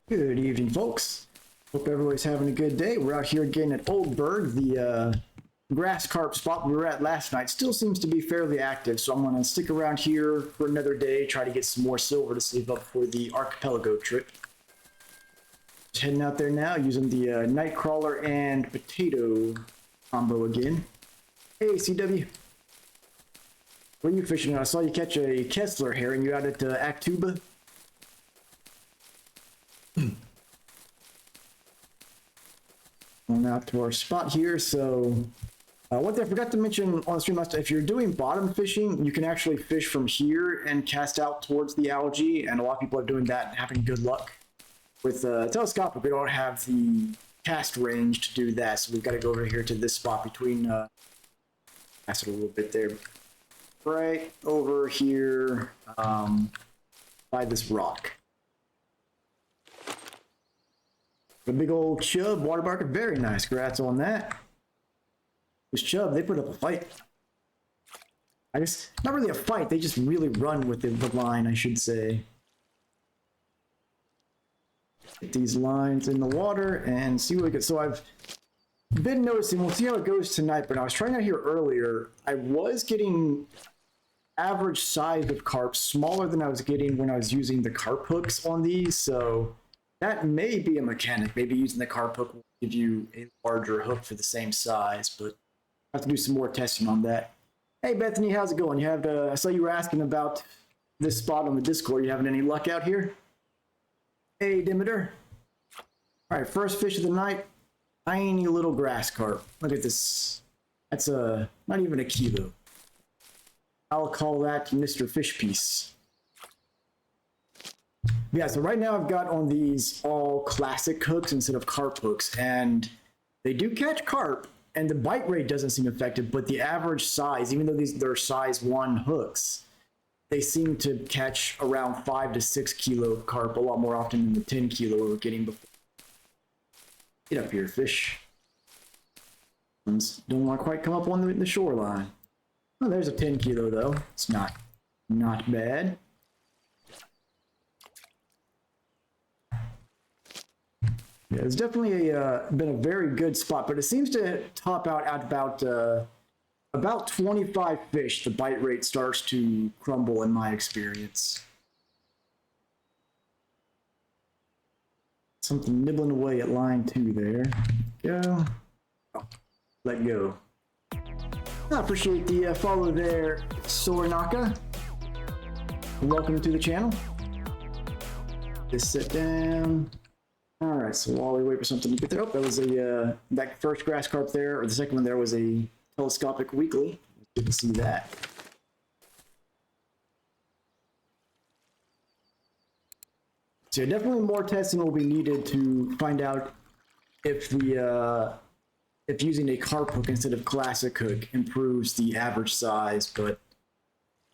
Good evening, folks. Hope everybody's having a good day. We're out here again at Old Burg. The grass carp spot we were at last night still seems to be fairly active, so I'm going to stick around here for another day, try to get some more silver to save up for the archipelago trip. Just heading out there now using the nightcrawler and potato combo again. Hey, CW. What are you fishing on? I saw you catch a Kessler herring. You out at Actuba? On out to our spot here. So one thing I forgot to mention on the stream last time, if you're doing bottom fishing, you can actually fish from here and cast out towards the algae, and a lot of people are doing that and having good luck. With telescopic, we don't have the cast range to do that, so we've got to go over here to this spot between cast it a little bit there, right over here by this rock. The big old chub water barker, very nice. Congrats on that. This chub, they put up a fight. I guess not really a fight. They just really run with the line, I should say. Get these lines in the water and see what we get. So I've been noticing. We'll see how it goes tonight. But I was trying out here earlier. I was getting average size of carp smaller than I was getting when I was using the carp hooks on these. So that may be a mechanic. Maybe using the carp hook will give you a larger hook for the same size, but I have to do some more testing on that. Hey, Bethany, how's it going? You have I saw you were asking about this spot on the Discord. You having any luck out here? Hey, Demeter. All right, first fish of the night. Tiny little grass carp. Look at this. That's not even a kilo. I'll call that Mr. Fish Piece. Yeah, so right now I've got on these all classic hooks instead of carp hooks, and they do catch carp, and the bite rate doesn't seem affected, but the average size, even though they're size 1 hooks, they seem to catch around 5 to 6 kilo carp a lot more often than the 10 kilo we were getting before. Get up here, fish. Ones don't want to quite come up on the shoreline. Oh, there's a 10 kilo though. It's not bad. Yeah, it's definitely been a very good spot, but it seems to top out at about 25 fish. The bite rate starts to crumble in my experience. Something nibbling away at line 2 there. Go. Oh, let go. I appreciate the follow there, Soranaka. Welcome to the channel. Just sit down. All right, so while we wait for something to get there, that was that first grass carp there, or the second one there was a telescopic weekly. Good to see that. So definitely more testing will be needed to find out if if using a carp hook instead of classic hook improves the average size, but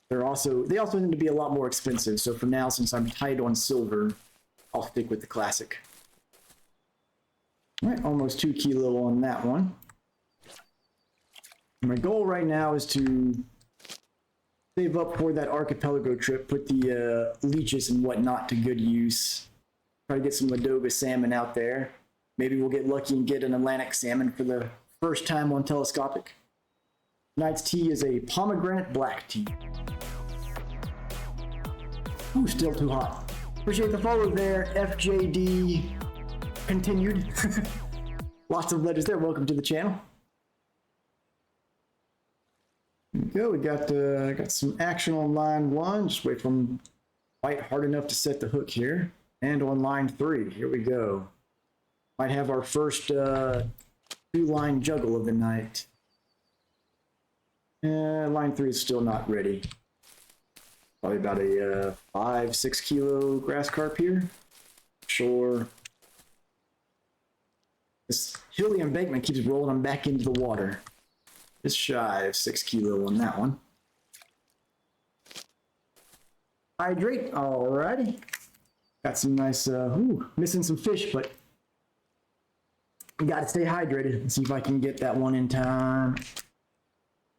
they also tend to be a lot more expensive. So for now, since I'm tight on silver, I'll stick with the classic. All right, almost 2 kilo on that one. My goal right now is to save up for that archipelago trip, put the leeches and whatnot to good use. Try to get some Ladoga salmon out there. Maybe we'll get lucky and get an Atlantic salmon for the first time on telescopic. Tonight's tea is a pomegranate black tea. Ooh, still too hot. Appreciate the follow there, FJD. Continued. Lots of letters there. Welcome to the channel. Here we go. We got some action on line 1. Just wait for them to bite hard enough to set the hook here. And on line 3. Here we go. Might have our first 2-line juggle of the night. Line 3 is still not ready. Probably about a 5-6 kilo grass carp here. Sure. This hilly embankment keeps rolling them back into the water. Just shy of 6 kilo on that one. Hydrate, alrighty. Got some nice, missing some fish, but gotta stay hydrated. Let's see if I can get that one in time.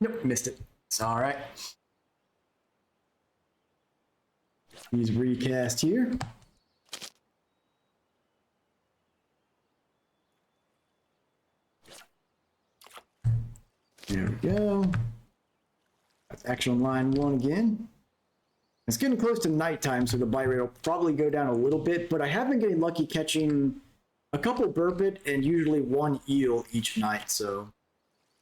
Nope, missed it. It's alright. These recast here. There we go. That's action on line 1 again. It's getting close to nighttime, so the bite rate will probably go down a little bit, but I have been getting lucky catching a couple burbot and usually 1 eel each night, so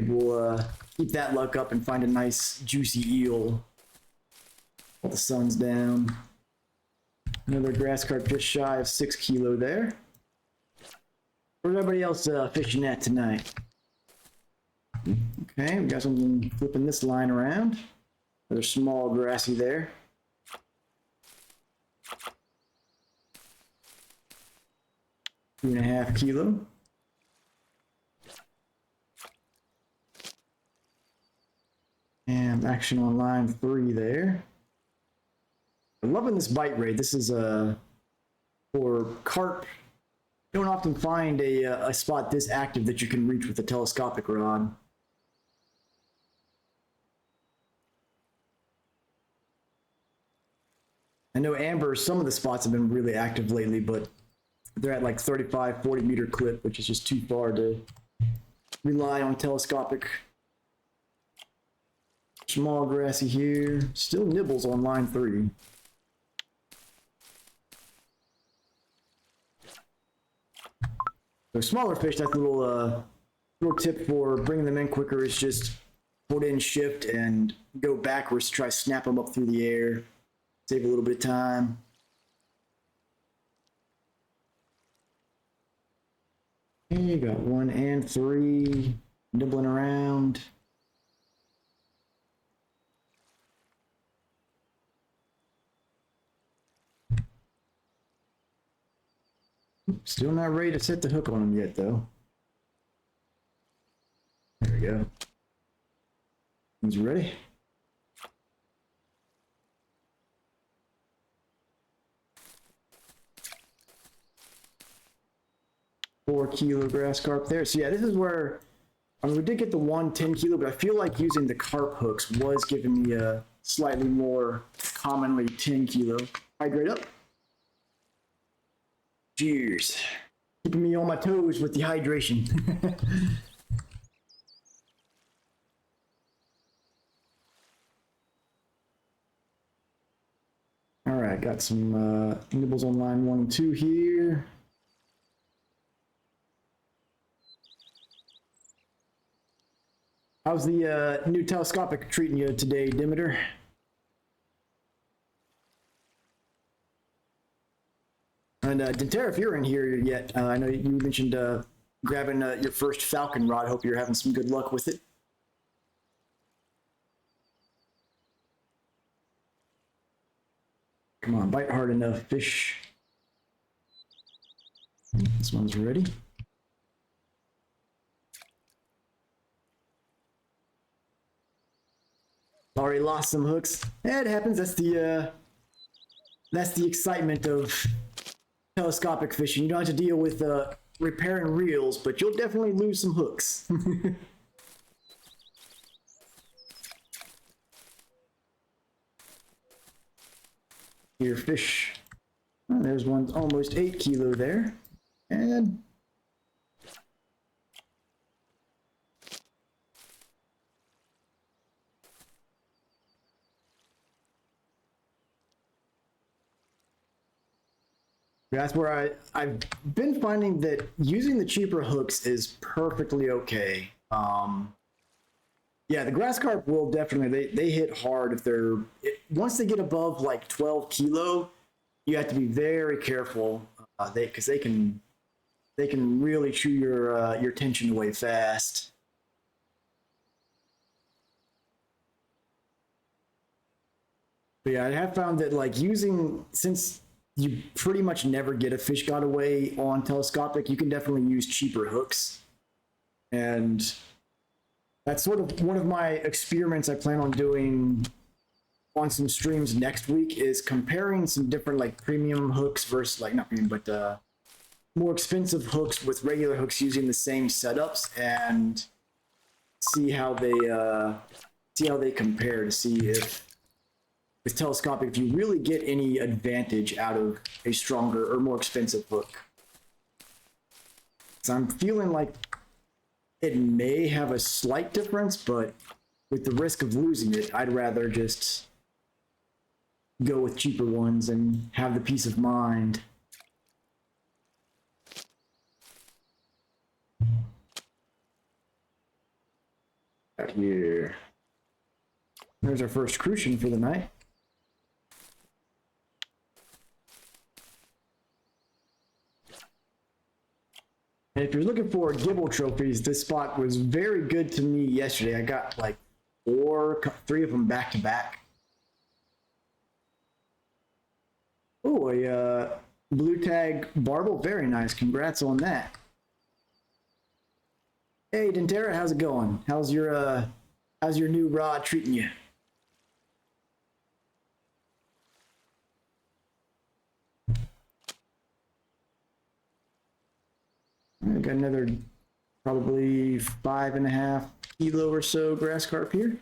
we'll keep that luck up and find a nice juicy eel while the sun's down. Another grass carp just shy of 6 kilo there. Where's everybody else fishing at tonight? Okay, we got something flipping this line around. Another small grassy there. $2.5 kilo. And action on line 3 there. I'm loving this bite rate. This is for carp. You don't often find a spot this active that you can reach with a telescopic rod. I know amber, some of the spots have been really active lately, but they're at like 35, 40 meter clip, which is just too far to rely on telescopic. Small grassy here, still nibbles on line 3. So smaller fish, that's a little tip for bringing them in quicker is just hold in shift and go backwards to try to snap them up through the air. Save a little bit of time. Okay, got 1 and 3 nibbling around. Still not ready to set the hook on them yet, though. There we go. He's ready. $4 kilo grass carp there. So yeah, this is where, I mean, we did get the 10 kilo, but I feel like using the carp hooks was giving me a slightly more commonly 10 kilo. Hydrate up. Cheers. Keeping me on my toes with the hydration. All right, got some nibbles on line 1 and 2 here. How's the new telescopic treating you today, Demeter? And Dentera, if you're in here yet, I know you mentioned grabbing your first falcon rod. Hope you're having some good luck with it. Come on, bite hard enough, fish. This one's ready. Already lost some hooks. Yeah, it happens. That's the excitement of telescopic fishing. You don't have to deal with repairing reels, but you'll definitely lose some hooks. Here, fish. Oh, there's one almost 8 kilo there. And that's where I've been finding that using the cheaper hooks is perfectly okay. Yeah, the grass carp will definitely, they hit hard if they're, once they get above like 12 kilo, you have to be very careful because they can really chew your tension away fast. But yeah, I have found that like since you pretty much never get a fish got away on telescopic, you can definitely use cheaper hooks. And that's sort of one of my experiments I plan on doing on some streams next week is comparing some different like premium hooks versus like not premium, but more expensive hooks with regular hooks using the same setups and see how they compare to see if with telescopic, if you really get any advantage out of a stronger or more expensive hook. So I'm feeling like it may have a slight difference, but with the risk of losing it, I'd rather just go with cheaper ones and have the peace of mind. Out here. There's our first crucian for the night. And if you're looking for Gibble trophies, this spot was very good to me yesterday. I got like 3 of them back to back. Oh, a blue tag barbel, very nice. Congrats on that. Hey, Dentera, how's it going? How's your new rod treating you? I got another probably 5.5 kilo or so grass carp here.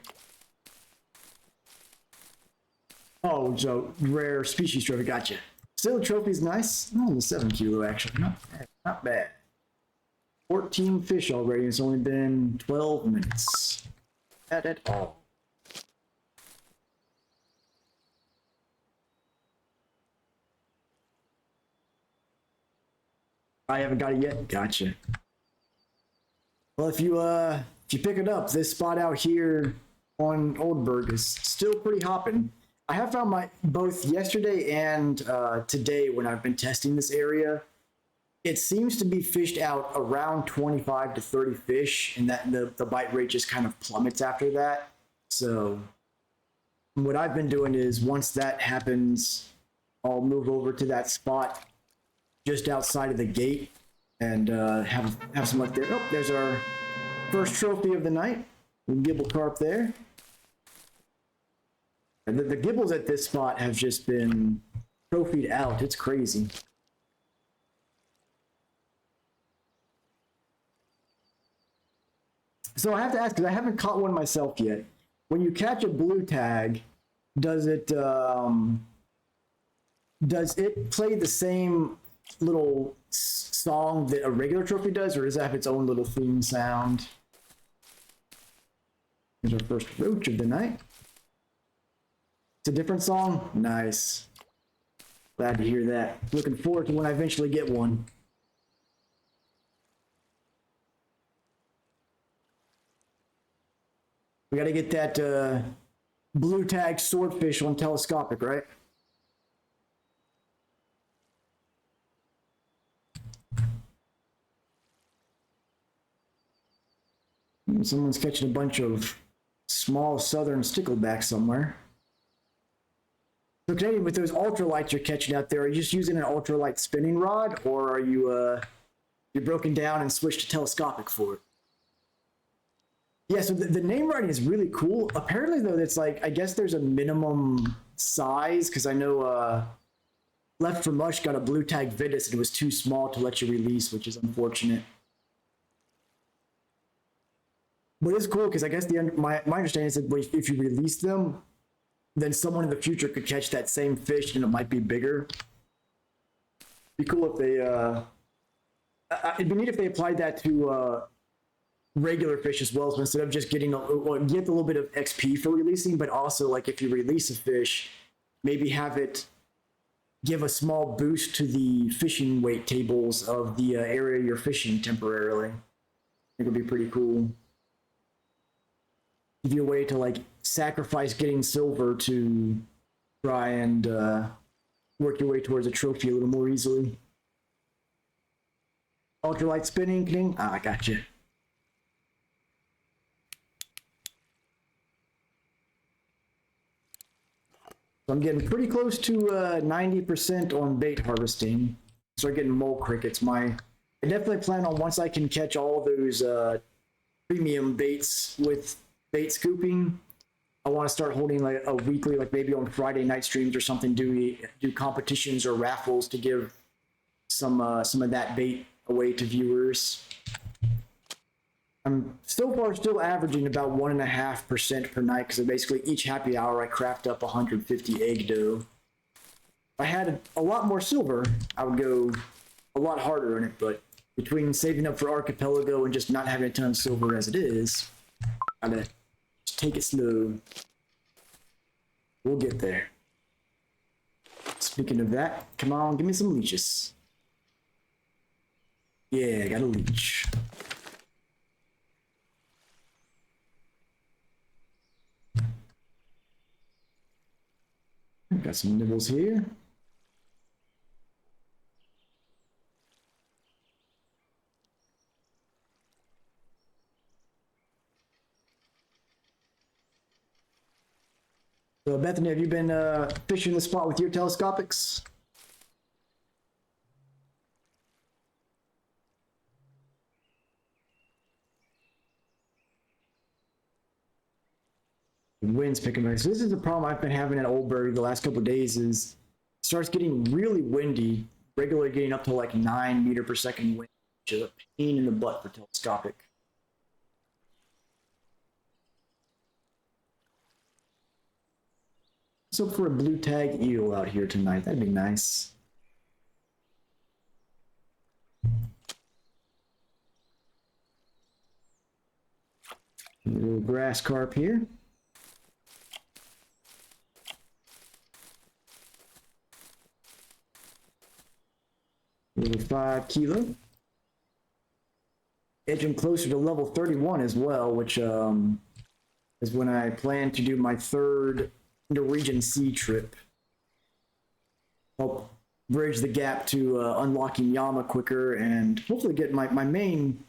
Oh, so rare species trophy, gotcha. Still, trophy's nice. Oh, the 7 kilo actually, not bad, not bad. 14 fish already. It's only been 12 minutes. Not at all. I haven't got it yet. Gotcha. Well, if you pick it up, this spot out here on Old Burg is still pretty hopping. I have found both yesterday and today when I've been testing this area, it seems to be fished out around 25 to 30 fish, and that the bite rate just kind of plummets after that. So what I've been doing is once that happens, I'll move over to that spot just outside of the gate and have some luck there. Oh, there's our first trophy of the night. Gibble carp there. And the gibbles at this spot have just been trophied out. It's crazy. So I have to ask, because I haven't caught one myself yet. When you catch a blue tag, does it play the same little song that a regular trophy does, or does it have its own little theme sound? Here's our first roach of the night. It's a different song? Nice. Glad to hear that. Looking forward to when I eventually get one. We got to get that blue tag swordfish on telescopic, right? Someone's catching a bunch of small southern stickleback somewhere. So Canadian, with those ultralights you're catching out there, are you just using an ultralight spinning rod, or are you you're broken down and switched to telescopic for it? Yeah, so the name writing is really cool. Apparently, though, it's like, I guess there's a minimum size, because I know Left for Mush got a blue tag Vitus and it was too small to let you release, which is unfortunate. But it's cool because I guess my understanding is that if you release them, then someone in the future could catch that same fish and it might be bigger. Be cool if they, it'd be neat if they applied that to regular fish as well. So instead of just getting, get a little bit of XP for releasing, but also like if you release a fish, maybe have it give a small boost to the fishing weight tables of the area you're fishing temporarily. I think it would be pretty cool. Give you a way to like sacrifice getting silver to try and work your way towards a trophy a little more easily. Ultralight spinning, ding. Ah, I got you. So I'm getting pretty close to 90% on bait harvesting. Start getting mole crickets. I definitely plan on, once I can catch all those premium baits with bait scooping, I want to start holding like a weekly, like maybe on Friday night streams or something, do competitions or raffles to give some of that bait away to viewers. I'm so far still averaging about 1.5% per night, because basically each happy hour I craft up 150 egg dough. If I had a lot more silver, I would go a lot harder on it, but between saving up for Archipelago and just not having a ton of silver as it is, I'm gonna just take it slow. We'll get there. Speaking of that, come on, give me some leeches. Yeah, I got a leech. Got some nibbles here. So Bethany, have you been fishing the spot with your telescopics? The wind's picking up. So this is the problem I've been having at Old Burg the last couple of days is it starts getting really windy, regularly getting up to like 9 meter per second wind, which is a pain in the butt for telescopic. Let's hope for a blue tag eel out here tonight. That'd be nice. A little grass carp here. A little 5 kilo. Edging closer to level 31 as well, which is when I plan to do my third Norwegian sea trip. Help bridge the gap to unlocking Yama quicker and hopefully get my main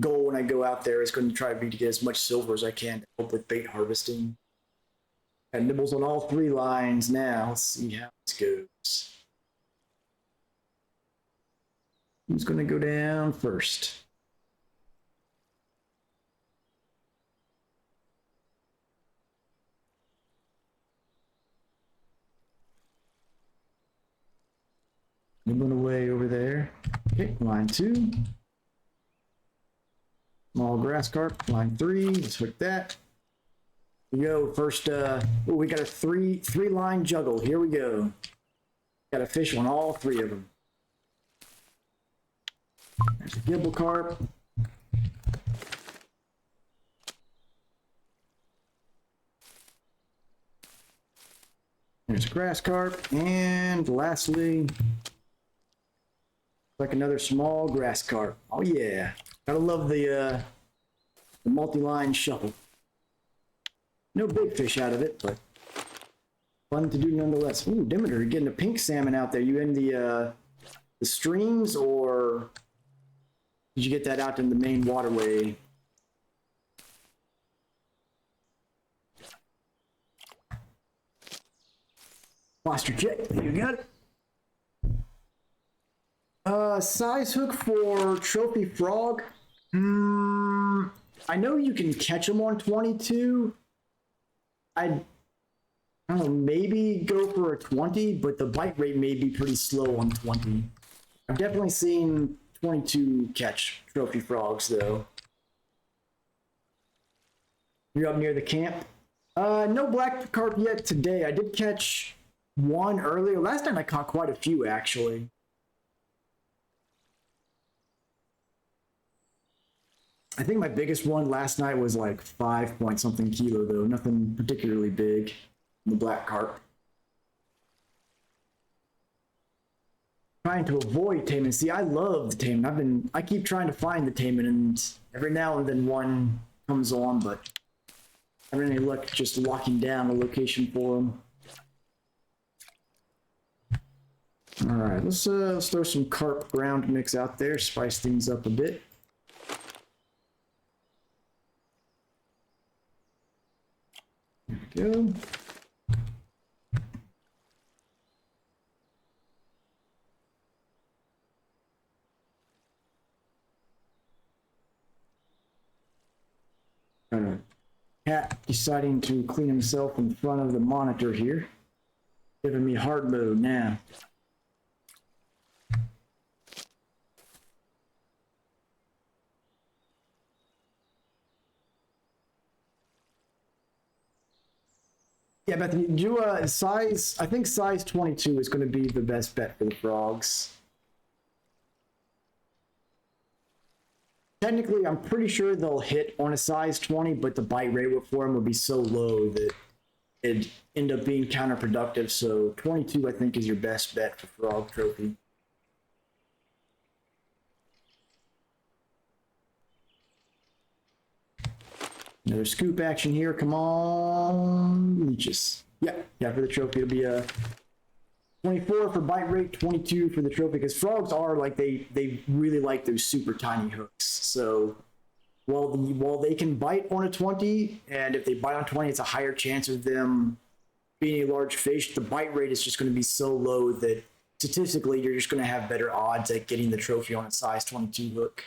goal when I go out there is going to try to be to get as much silver as I can to help with bait harvesting. Got nibbles on all 3 lines now. Let's see how this goes. Who's going to go down first? Nibbling away over there. Okay, line 2. Small grass carp, line 3. Let's hook that. Here we go. First, we got a three line juggle. Here we go. Got a fish on all 3 of them. There's a gibble carp. There's a grass carp. And lastly, like another small grass carp. Oh yeah. Gotta love the multi-line shuffle. No big fish out of it, but fun to do nonetheless. Ooh, Demeter, you're getting a pink salmon out there. You in the streams, or did you get that out in the main waterway? Monster jet, you got it. Size hook for trophy frog. I know you can catch them on 22. I don't know, maybe go for a 20, but the bite rate may be pretty slow on 20. I've definitely seen 22 catch trophy frogs though. You're up near the camp? No black carp yet today. I did catch one earlier. Last time I caught quite a few actually. I think my biggest one last night was like 5 point something kilo though. Nothing particularly big. The black carp. Trying to avoid taimen. See, I love the taimen. I keep trying to find the taimen, and every now and then one comes on, but I haven't any luck just locking down a location for them. All right, let's throw some carp ground mix out there, spice things up a bit. There we go. Cat deciding to clean himself in front of the monitor here. Giving me hard mode now. Yeah, Bethany, do size, I think size 22 is going to be the best bet for the frogs. technically, I'm pretty sure they'll hit on a size 20, but the bite rate for them would be so low that it'd end up being counterproductive. So 22, I think, is your best bet for frog trophy. Another scoop action here. Come on, leeches. Yeah, for the trophy, it'll be a 24 for bite rate, 22 for the trophy, because frogs are like, they really like those super tiny hooks. So while they can bite on a 20, and if they bite on 20, it's a higher chance of them being a large fish, the bite rate is just going to be so low that statistically you're just going to have better odds at getting the trophy on a size 22 hook.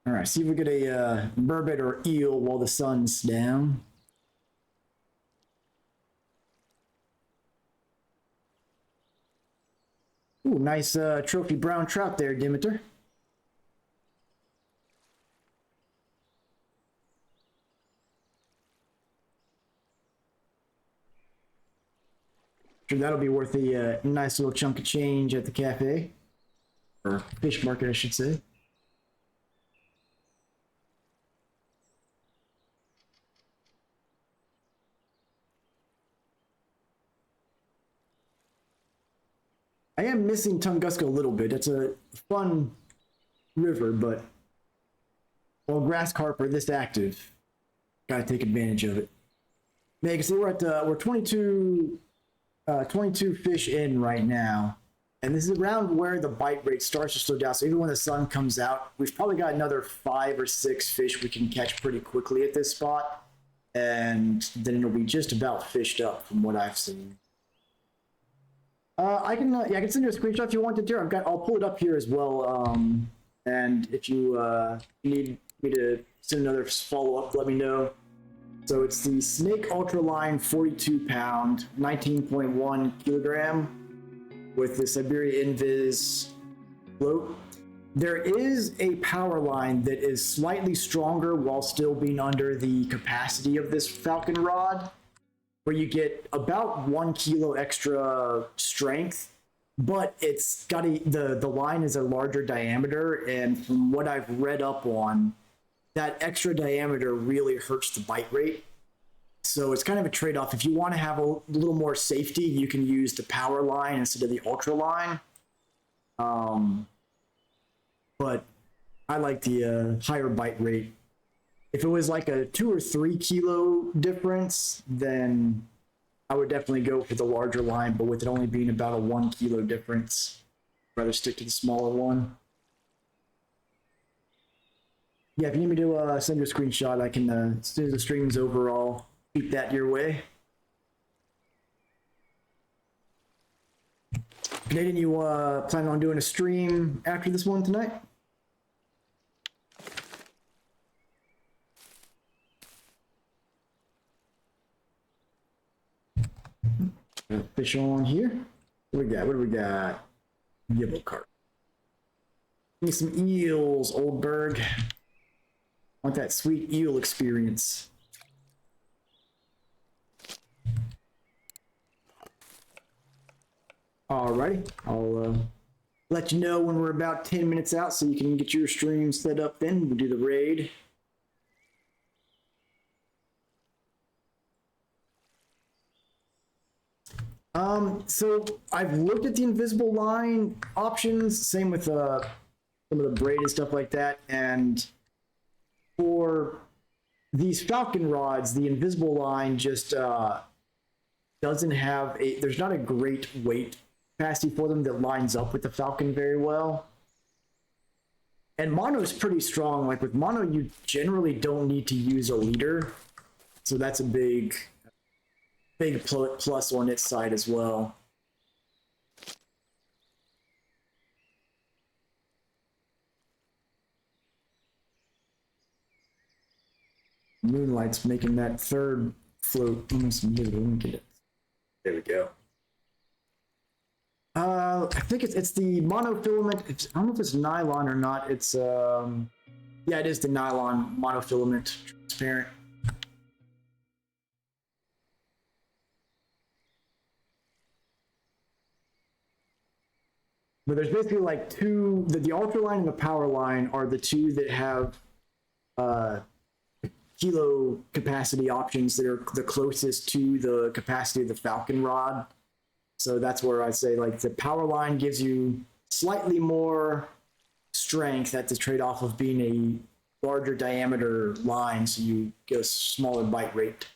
All right, see if we get a burbot or eel while the sun's down. Ooh, nice trophy brown trout there, Demeter. Sure, that'll be worth a nice little chunk of change at the cafe, or fish market, I should say. I am missing Tunguska a little bit. It's a fun river, but while grass carp are this active, gotta take advantage of it. Yeah, you can see we're 22 fish in right now, and this is around where the bite rate starts to slow down. So even when the sun comes out, we've probably got another 5 or 6 fish we can catch pretty quickly at this spot, and then it'll be just about fished up from what I've seen. I can send you a screenshot if you want to, dear. I'll pull it up here as well. And if you need me to send another follow up, let me know. So it's the Snake Ultraline 42 pound, 19.1 kilogram with the Siberia Invis float. There is a power line that is slightly stronger while still being under the capacity of this Falcon rod, where you get about 1 kilo extra strength, but it's got the line is a larger diameter, and from what I've read up on, that extra diameter really hurts the bite rate. So it's kind of a trade-off. If you want to have a little more safety, you can use the power line instead of the ultra line. But I like the higher bite rate. If it was like a 2 or 3 kilo difference, then I would definitely go for the larger line, but with it only being about a 1 kilo difference, I'd rather stick to the smaller one. Yeah, if you need me to send you a screenshot, I can, as soon as the stream's over, I'll keep that your way. Canadian, you plan on doing a stream after this one tonight? Fish on here. What do we got? Yellow carp. Give me some eels, Old Burg. Want that sweet eel experience. Alrighty, I'll let you know when we're about 10 minutes out so you can get your stream set up then. We'll do the raid. So I've looked at the invisible line options, same with some of the braid and stuff like that, and for these Falcon rods, the invisible line just doesn't have there's not a great weight capacity for them that lines up with the Falcon very well. And mono is pretty strong. Like with mono, you generally don't need to use a leader, so that's a big plus on its side as well. Moonlight's making that third float almost invisible. Let me get it. There we go. I think it's the monofilament. I don't know if it's nylon or not. It's yeah, it is the nylon monofilament transparent. But there's basically like two, the ultra line and the power line are the two that have kilo capacity options that are the closest to the capacity of the Falcon rod. So that's where I say like the power line gives you slightly more strength at the trade-off of being a larger diameter line, so you get a smaller bite rate.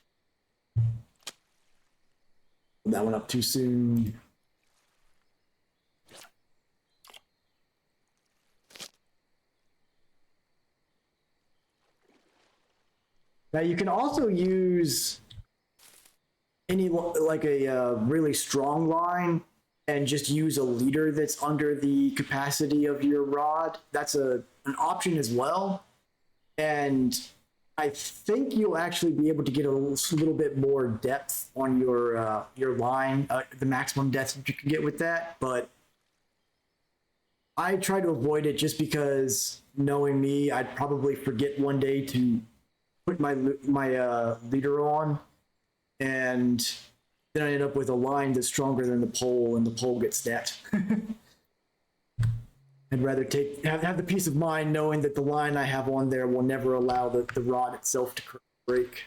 That went up too soon. Now you can also use any like a really strong line and just use a leader that's under the capacity of your rod. That's an option as well. And I think you'll actually be able to get a little bit more depth on your line, the maximum depth that you can get with that. But I try to avoid it just because, knowing me, I'd probably forget one day to put my leader on, and then I end up with a line that's stronger than the pole, and the pole gets snapped. I'd rather have the peace of mind knowing that the line I have on there will never allow the rod itself to break.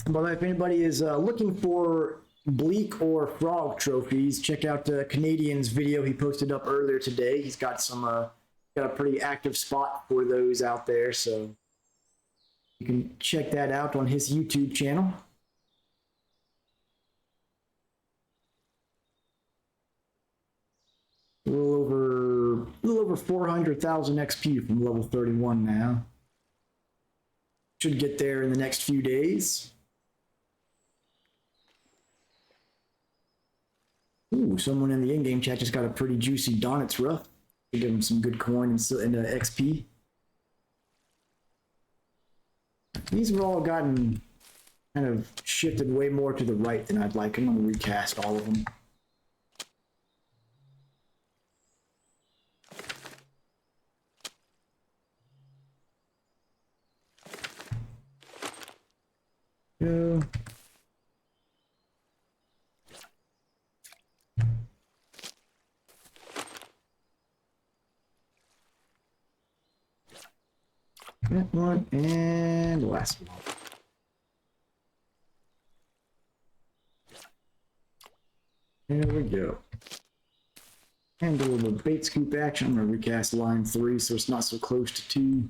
But if anybody is looking for bleak or frog trophies, check out Canadian's video he posted up earlier today. He's got some got a pretty active spot for those out there, so you can check that out on his YouTube channel. A little over 400,000 XP from level 31 now. Should get there in the next few days. Ooh, someone in the in-game chat just got a pretty juicy Donut's Rough. Give him some good coin and XP. These have all gotten kind of shifted way more to the right than I'd like. I'm going to recast all of them. Go. That one and the last one. There we go. And do a little bait scoop action. I'm going to recast line 3 so it's not so close to 2.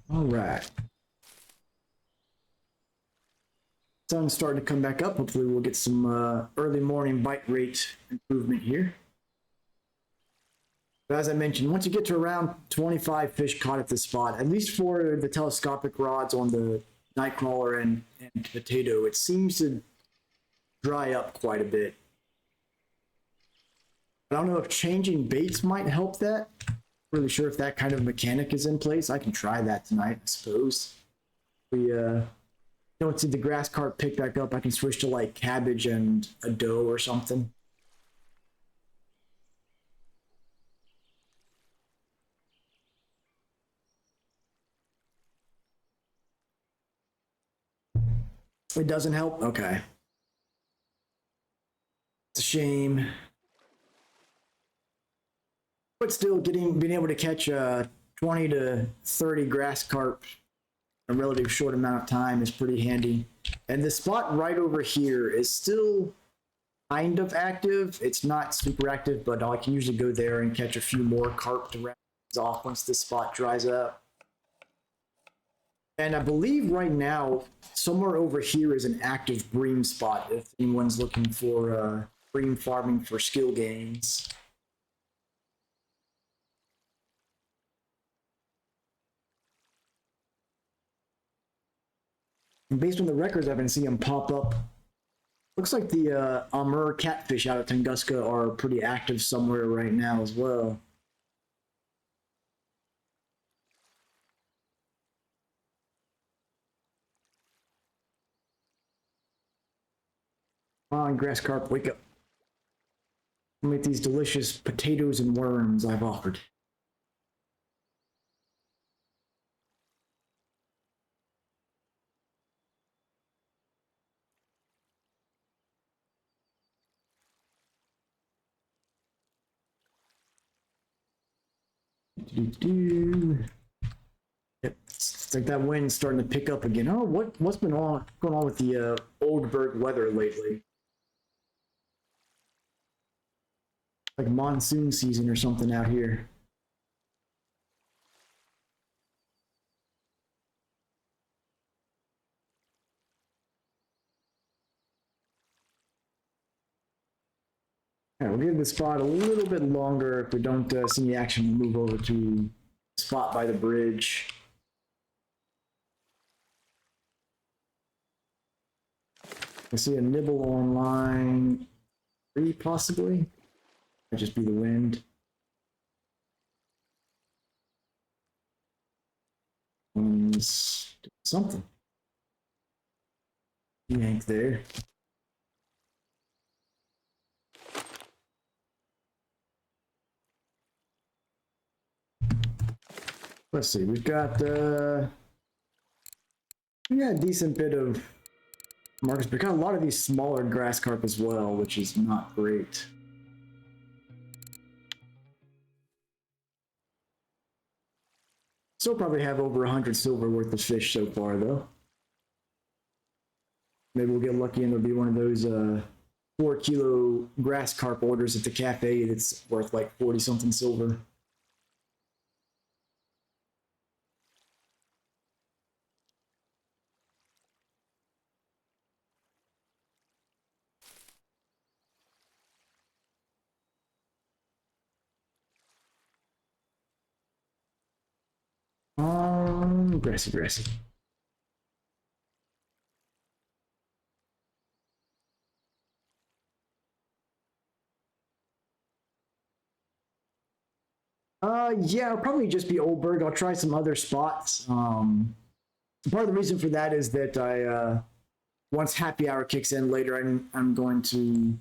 All right. Sun's starting to come back up. Hopefully we'll get some early morning bite rate improvement here. But as I mentioned, once you get to around 25 fish caught at this spot, at least for the telescopic rods on the Nightcrawler and Potato, it seems to dry up quite a bit. I don't know if changing baits might help that. Really sure if that kind of mechanic is in place. I can try that tonight, I suppose. We don't see the grass carp pick back up, I can switch to like cabbage and a doe or something. It doesn't help? Okay. It's a shame. But still, being able to catch 20 to 30 grass carp in a relatively short amount of time is pretty handy. And the spot right over here is still kind of active. It's not super active, but I can usually go there and catch a few more carp to round things off once this spot dries up. And I believe right now, somewhere over here is an active bream spot if anyone's looking for bream farming for skill gains. And based on the records I've been seeing them pop up, looks like the Amur catfish out of Tunguska are pretty active somewhere right now as well. Come on, grass carp, wake up. Make these delicious potatoes and worms I've offered. Yep, it's like that wind's starting to pick up again. Oh, what's been going on with the Old Burg weather lately? Like monsoon season or something out here. We'll give the spot a little bit longer. If we don't see any action, we'll move over to the spot by the bridge. I see a nibble on line 3, possibly. Might just be the wind. Something. Yank there. Let's see, we've got a decent bit of markers, but got a lot of these smaller grass carp as well, which is not great. Still probably have over 100 silver worth of fish so far, though. Maybe we'll get lucky and there'll be one of those 4-kilo grass carp orders at the cafe that's worth like 40 something silver. Grassy. Yeah, it'll probably just be Old Burg. I'll try some other spots. Part of the reason for that is that I, once happy hour kicks in later, I'm going to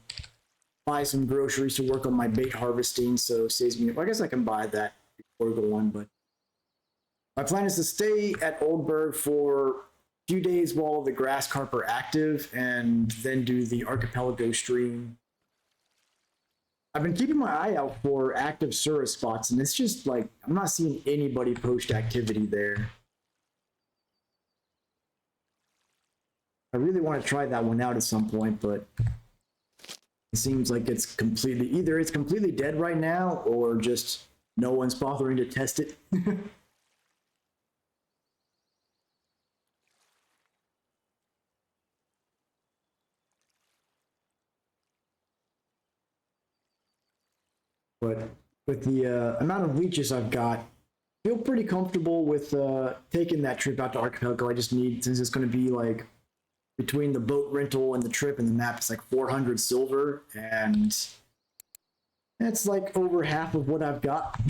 buy some groceries to work on my bait harvesting, so it saves me. Well, I guess I can buy that before I go on, but my plan is to stay at Old Burg for a few days while the grass carp are active, and then do the archipelago stream. I've been keeping my eye out for active Sura spots, and it's just like I'm not seeing anybody post activity there. I really want to try that one out at some point, but it seems like it's completely dead right now, or just no one's bothering to test it. But with the amount of leeches I've got, I feel pretty comfortable with taking that trip out to Archipelago. I just need, since it's going to be like between the boat rental and the trip and the map, it's like 400 silver, and that's like over half of what I've got.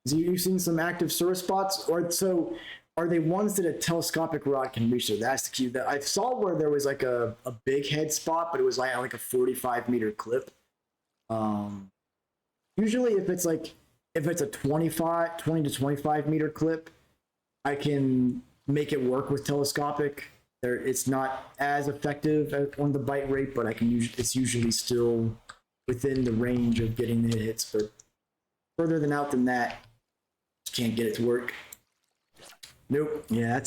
So you've seen some active Sura spots, or so are they ones that a telescopic rod can reach? So that's the key. That I saw where there was like a big head spot, but it was like a 45-meter clip. Usually if it's a 20 to 25 meter clip, I can make it work with telescopic. It's not as effective on the bite rate, but it's usually still within the range of getting the hits. But further than that, just can't get it to work. Nope. Yeah,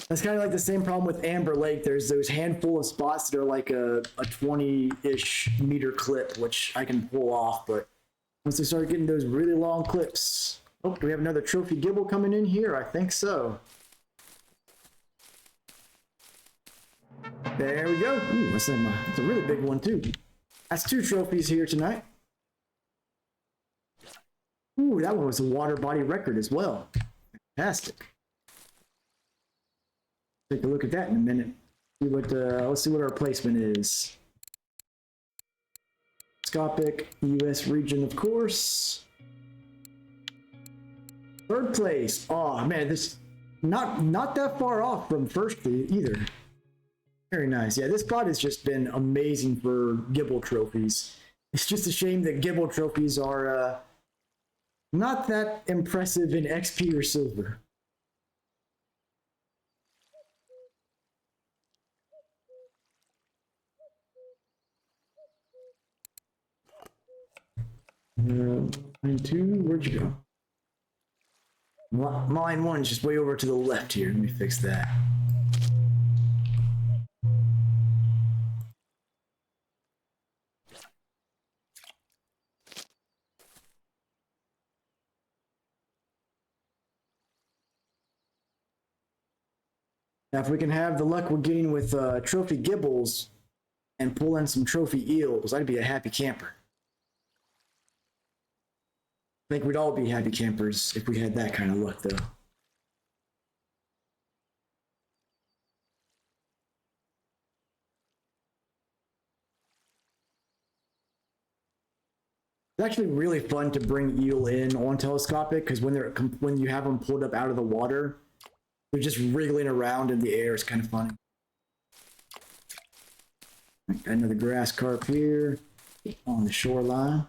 that's kind of like the same problem with Amber Lake. There's those handful of spots that are like a 20-ish meter clip, which I can pull off, but once they start getting those really long clips. Oh, do we have another trophy gibble coming in here? I think so. There we go. Ooh, that's a really big one too. That's 2 trophies here tonight. Ooh, that one was a water body record as well. Fantastic. Take a look at that in a minute. See what let's see what our placement is. Scopic, US region, of course. 3rd place. Oh man, this not that far off from 1st either. Very nice. Yeah, this spot has just been amazing for Gibble trophies. It's just a shame that Gibble trophies are not that impressive in XP or silver. Line 2, where'd you go? Line 1 is just way over to the left here. Let me fix that. Now, if we can have the luck we're getting with trophy gibbles and pull in some trophy eels, I'd be a happy camper. I think we'd all be happy campers if we had that kind of luck, though. It's actually really fun to bring eel in on telescopic because when you have them pulled up out of the water, they're just wriggling around in the air. It's kind of funny. Got another grass carp here on the shoreline.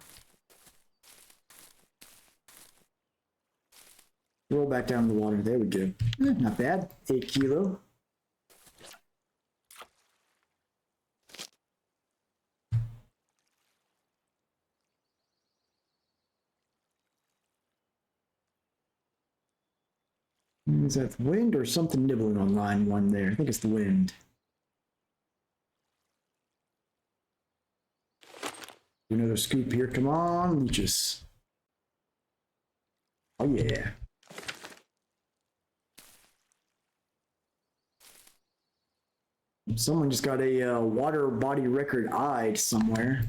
Roll back down to the water. There we go. Not bad. 8 kilo. Is that the wind or something nibbling on line 1 there? I think it's the wind. Another scoop here. Come on, leeches. Oh, yeah. Someone just got a water body record eyed somewhere.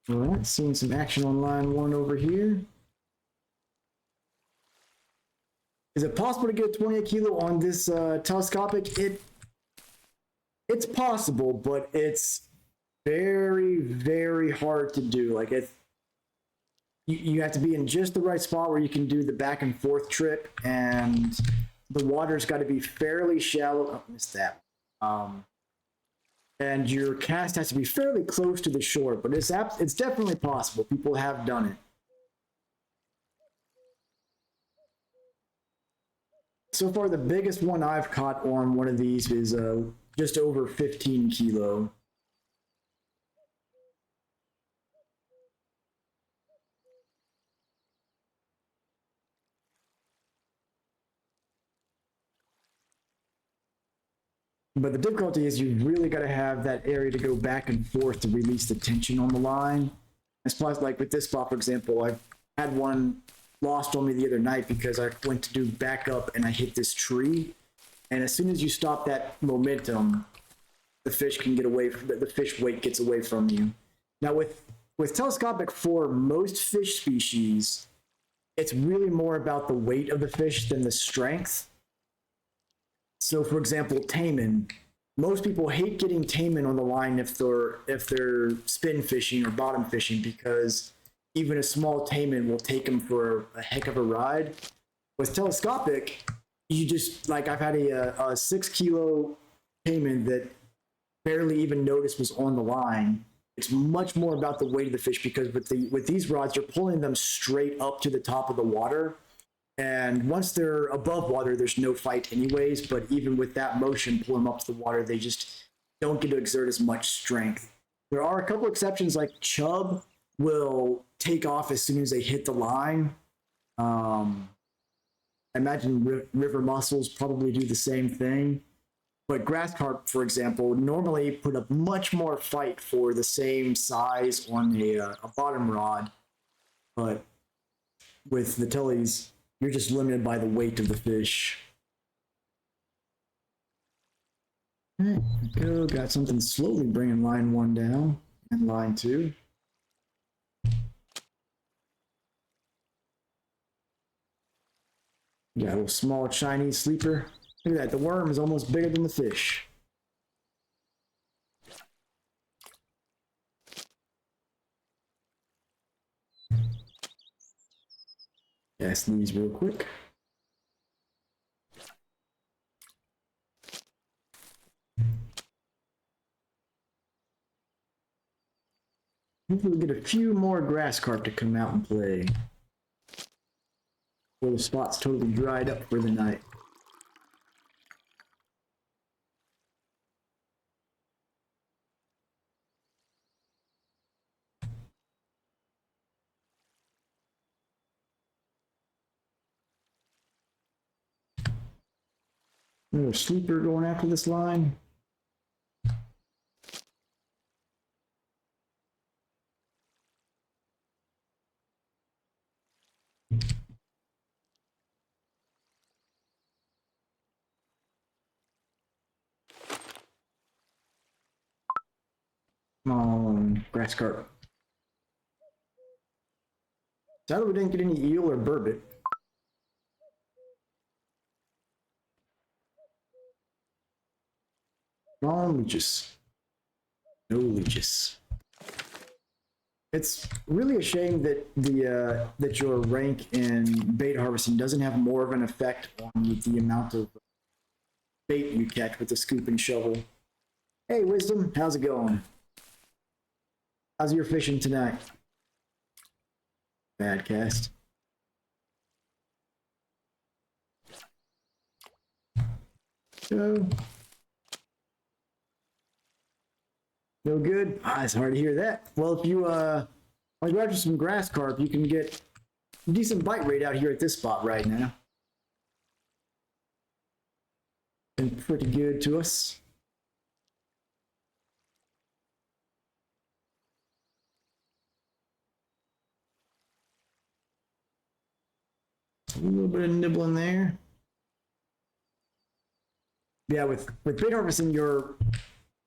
All right, seeing some action on line 1 over here. Is it possible to get a 28 kilo on this telescopic? It's possible, but it's very, very hard to do. Like you have to be in just the right spot where you can do the back and forth trip, and the water's got to be fairly shallow. Oh, missed that. And your cast has to be fairly close to the shore, but it's definitely possible. People have done it. So far, the biggest one I've caught on one of these is just over 15 kilo. But the difficulty is you really got to have that area to go back and forth to release the tension on the line. As far as like with this spot, for example, I had one lost on me the other night because I went to do backup and I hit this tree. And as soon as you stop that momentum, the fish can get away from the fish weight gets away from you. Now with telescopic for most fish species, it's really more about the weight of the fish than the strength. So, for example, taimen. Most people hate getting taimen on the line if they're spin fishing or bottom fishing because even a small taimen will take them for a heck of a ride. With telescopic, you just like I've had a 6 kilo taimen that barely even noticed was on the line. It's much more about the weight of the fish because with these rods, you're pulling them straight up to the top of the water. And once they're above water, there's no fight anyways. But even with that motion, pull them up to the water, they just don't get to exert as much strength. There are a couple exceptions, like chub will take off as soon as they hit the line. I imagine river mussels probably do the same thing. But grass carp, for example, normally put up much more fight for the same size on a bottom rod. But with the tellies, you're just limited by the weight of the fish. All right, go. Got something slowly bringing line 1 down and line 2. Got a little small Chinese sleeper. Look at that. The worm is almost bigger than the fish. Yeah, sneeze real quick. Hopefully we'll get a few more grass carp to come out and play. Before the spot's totally dried up for the night. Another sleeper going after this line. Come on, grass carp. Sadly, we didn't get any eel or burbot. No leeches. No leeches. It's really a shame that that your rank in bait harvesting doesn't have more of an effect on the amount of bait you catch with the scoop and shovel. Hey, Wisdom, how's it going? How's your fishing tonight? Bad cast. So, no good? Ah, it's hard to hear that. Well, if you want to go after some grass carp, you can get a decent bite rate out here at this spot right now. Been pretty good to us. A little bit of nibbling there. Yeah, with bait harvesting, your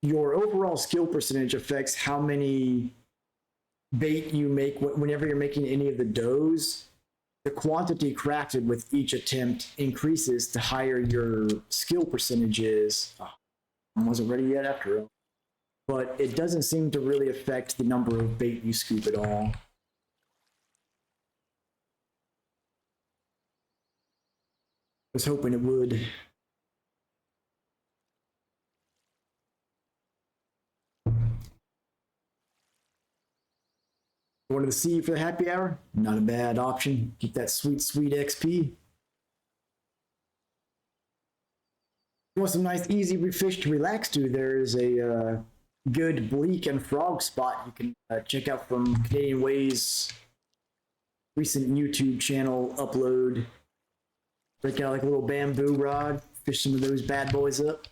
overall skill percentage affects how many bait you make whenever you're making any of the doughs. The quantity crafted with each attempt increases the higher your skill percentage is. Oh, I wasn't ready yet after all. But it doesn't seem to really affect the number of bait you scoop at all. I was hoping it would. Going to the sea for the happy hour? Not a bad option. Get that sweet, sweet XP. You want some nice, easy fish to relax to? There's a good bleak and frog spot you can check out from Canadian Way's recent YouTube channel upload. Break out like a little bamboo rod, fish some of those bad boys up.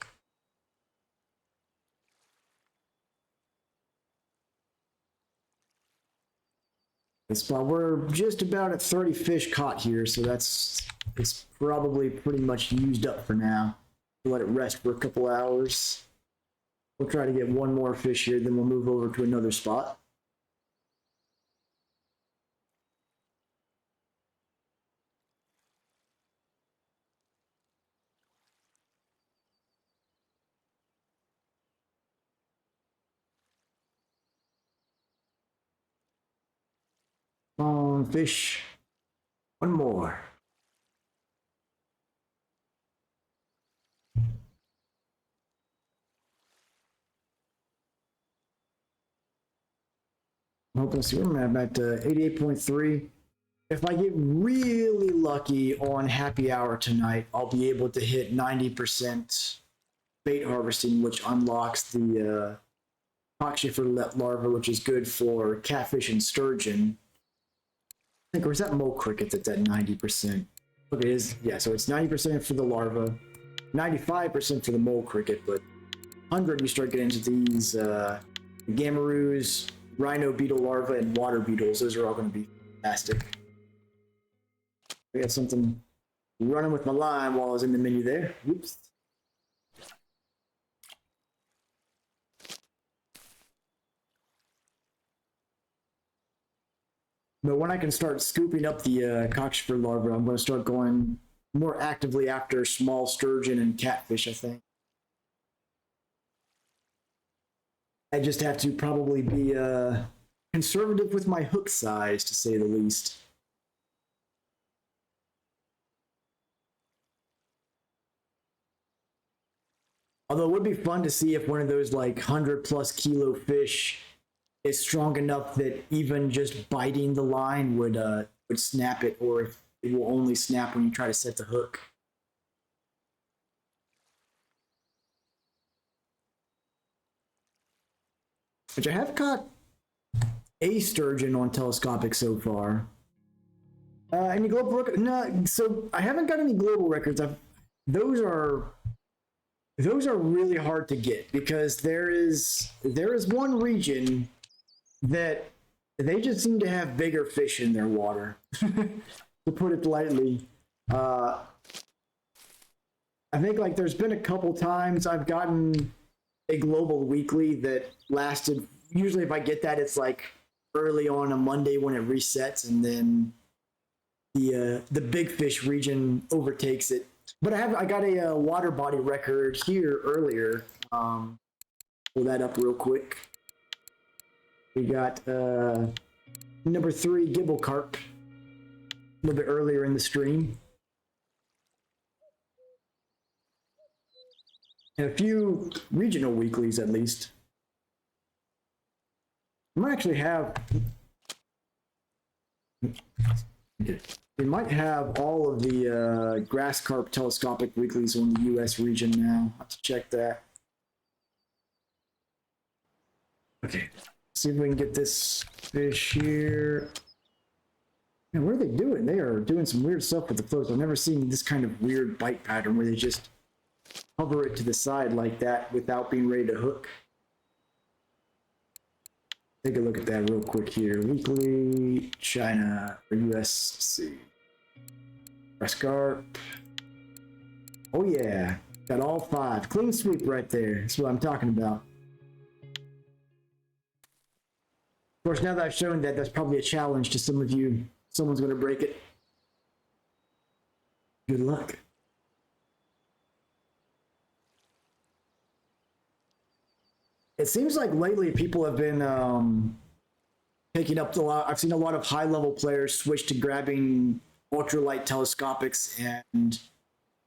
This spot, we're just about at 30 fish caught here, so it's probably pretty much used up for now. We'll let it rest for a couple hours. We'll try to get one more fish here, then we'll move over to another spot. Come on, fish. One more. I'm hoping to see where I'm at 88.3. If I get really lucky on happy hour tonight, I'll be able to hit 90% bait harvesting, which unlocks the cockchafer larva, which is good for catfish and sturgeon. I think, or is that mole cricket that's at 90%? Look, it is. Yeah, so it's 90% for the larva, 95% for the mole cricket, but 100 you start getting into these gamaroos, rhino beetle larvae, and water beetles. Those are all going to be fantastic. I got something running with my line while I was in the menu there. Whoops. But when I can start scooping up the cockchafer larvae, I'm going to start going more actively after small sturgeon and catfish, I think. I just have to probably be conservative with my hook size, to say the least. Although it would be fun to see if one of those like 100+ kilo fish is strong enough that even just biting the line would snap it, or if it will only snap when you try to set the hook. Which I have caught a sturgeon on telescopic so far. Any global records? No, so I haven't got any global records. Those are really hard to get because there is one region that they just seem to have bigger fish in their water, to put it lightly. I think like there's been a couple times I've gotten a global weekly that lasted. Usually, if I get that, it's like early on a Monday when it resets, and then the big fish region overtakes it. But I got a water body record here earlier. Pull that up real quick. We got number 3 gibble carp a little bit earlier in the stream. And a few regional weeklies at least. I might actually have. We might have all of the grass carp telescopic weeklies on the U.S. region now. I'll have to check that. Okay, see if we can get this fish here. Man, what are they doing? They are doing some weird stuff with the floats. I've never seen this kind of weird bite pattern where they just hover it to the side like that without being ready to hook. Take a look at that real quick here. Weekly, China, or US, let's see. Press carp. Oh yeah, got all 5. Clean sweep right there. That's what I'm talking about. Of course, now that I've shown that, that's probably a challenge to some of you. Someone's going to break it. Good luck. It seems like lately people have been picking up a lot. I've seen a lot of high-level players switch to grabbing ultralight telescopics and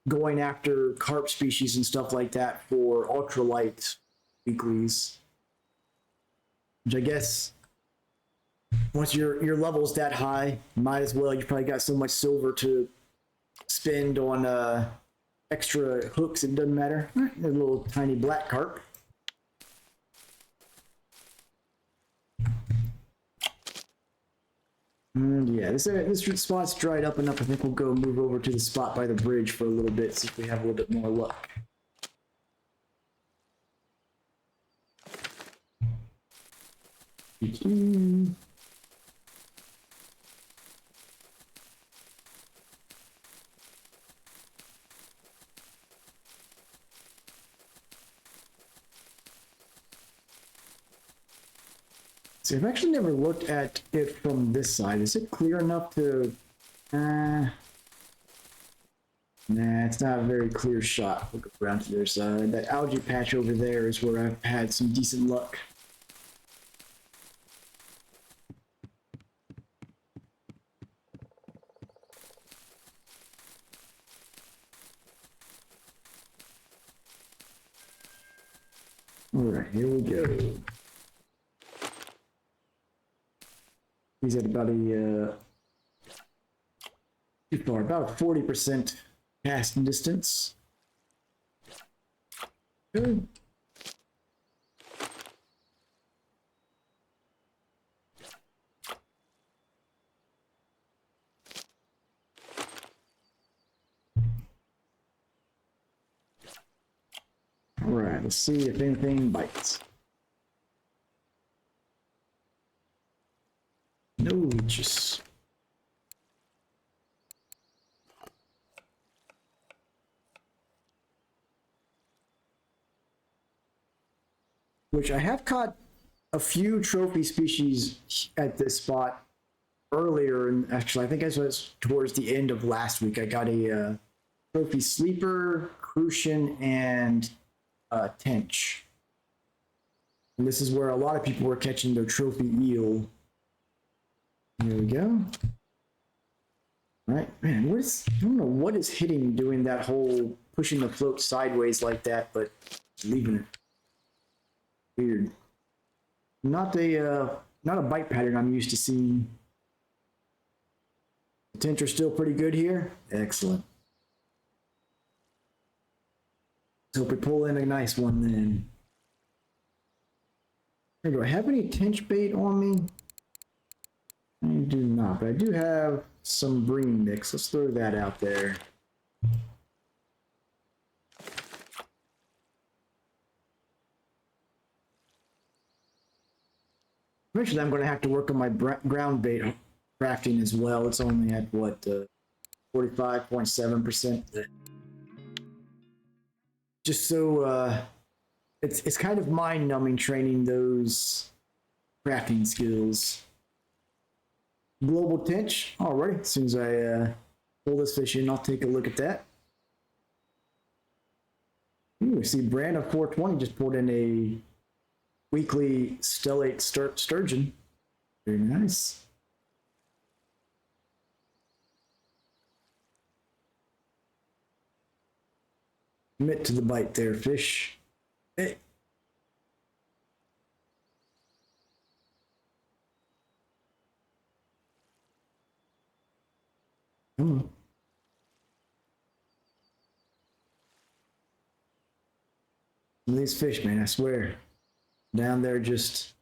going after carp species and stuff like that for ultralight weeklies. Which I guess once your level's that high, might as well. You probably got so much silver to spend on extra hooks. It doesn't matter. A little tiny black carp. And yeah, this spot's dried up enough. I think we'll go move over to the spot by the bridge for a little bit, see if we have a little bit more luck. See, I've actually never looked at it from this side. Is it clear enough to... Nah, it's not a very clear shot. We'll go around to their side. That algae patch over there is where I've had some decent luck. All right, here we go. He's at about too far, about 40% casting distance. Good. All right, let's see if anything bites. No leeches. Which I have caught a few trophy species at this spot earlier, and actually I think it was towards the end of last week. I got a trophy sleeper, crucian, and tench. And this is where a lot of people were catching their trophy eel. Here we go. All right, man, I don't know what is hitting doing that whole pushing the float sideways like that, but leaving it. Weird. Not a bite pattern I'm used to seeing. The tension's still pretty good here. Excellent. So hope we pull in a nice one then. Do I have any tench bait on me? I do not, but I do have some bream mix. Let's throw that out there. Eventually, I'm going to have to work on my ground bait crafting as well. It's only at what, 45.7%. Just so it's kind of mind-numbing training those crafting skills. Global tench. Alright, as soon as I pull this fish in, I'll take a look at that. Ooh, I see Brand 420 just pulled in a weekly stellate sturgeon. Very nice. Commit to the bite there, fish. Hey. Come on. These fish, man, I swear. Down there just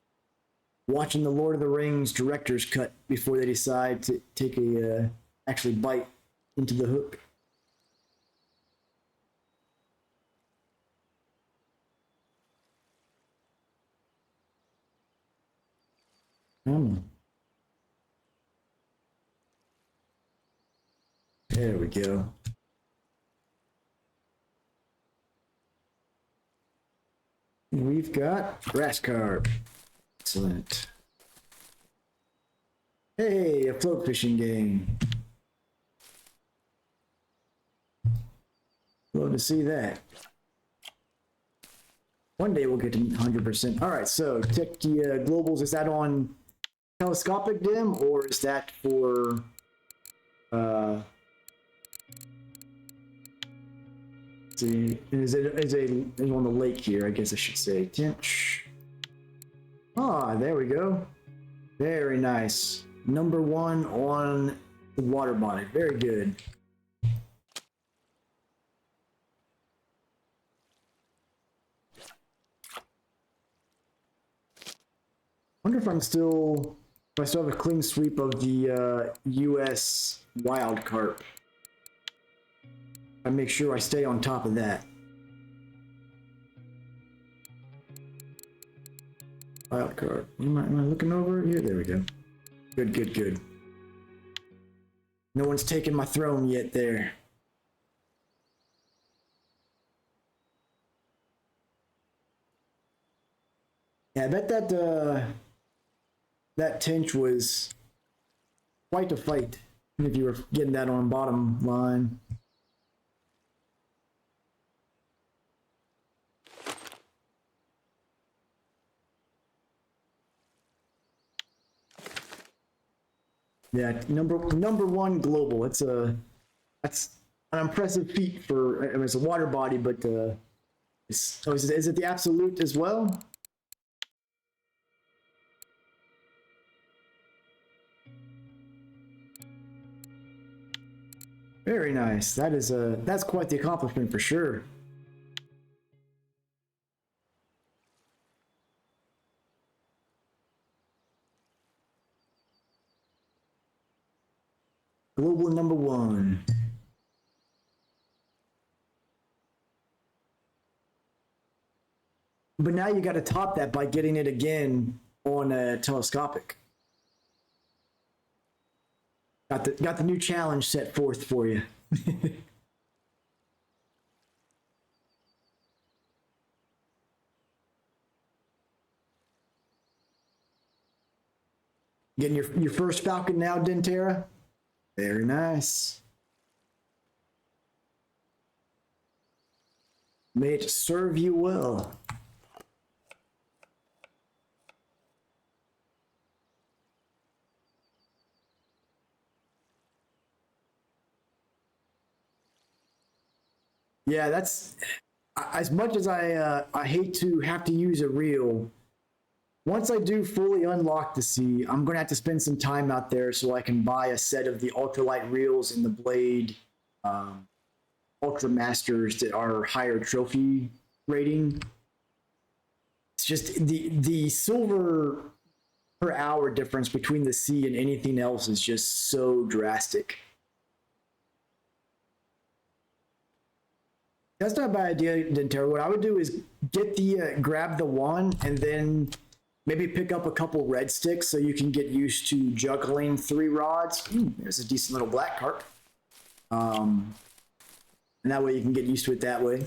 watching the Lord of the Rings director's cut before they decide to take a actually bite into the hook. There we go. We've got grass carp. Excellent. Hey, a float fishing game. Love to see that. One day we'll get to 100%. All right, so check the globals. Is that on telescopic dim or is that for see, is on the lake here, I guess I should say. Tinch. Ah, there we go. Very nice. Number 1 on the water body. Very good. Wonder if I still have a clean sweep of the US wild carp. I make sure I stay on top of that. Wild carp. Am I looking over here? There we go. Good, good, good. No one's taken my throne yet there. Yeah, I bet that tench was quite a fight if you were getting that on bottom line. Yeah, number 1 global. That's an impressive feat for it's a water body, but is it the absolute as well? Very nice. That's quite the accomplishment for sure. Global number 1. But now you got to top that by getting it again on a telescopic. Got the new challenge set forth for you. Getting your first falcon now, Dentera? Very nice. May it serve you well. Yeah, that's as much as I hate to have to use a reel. once I do fully unlock the sea, I'm going to have to spend some time out there so I can buy a set of the ultralight reels and the blade ultra masters that are higher trophy rating. It's just the silver per hour difference between the sea and anything else is just so drastic. That's not a bad idea, Dentero. What I would do is get the grab the one and then maybe pick up a couple red sticks so you can get used to juggling 3 rods. There's a decent little black carp. And that way you can get used to it that way.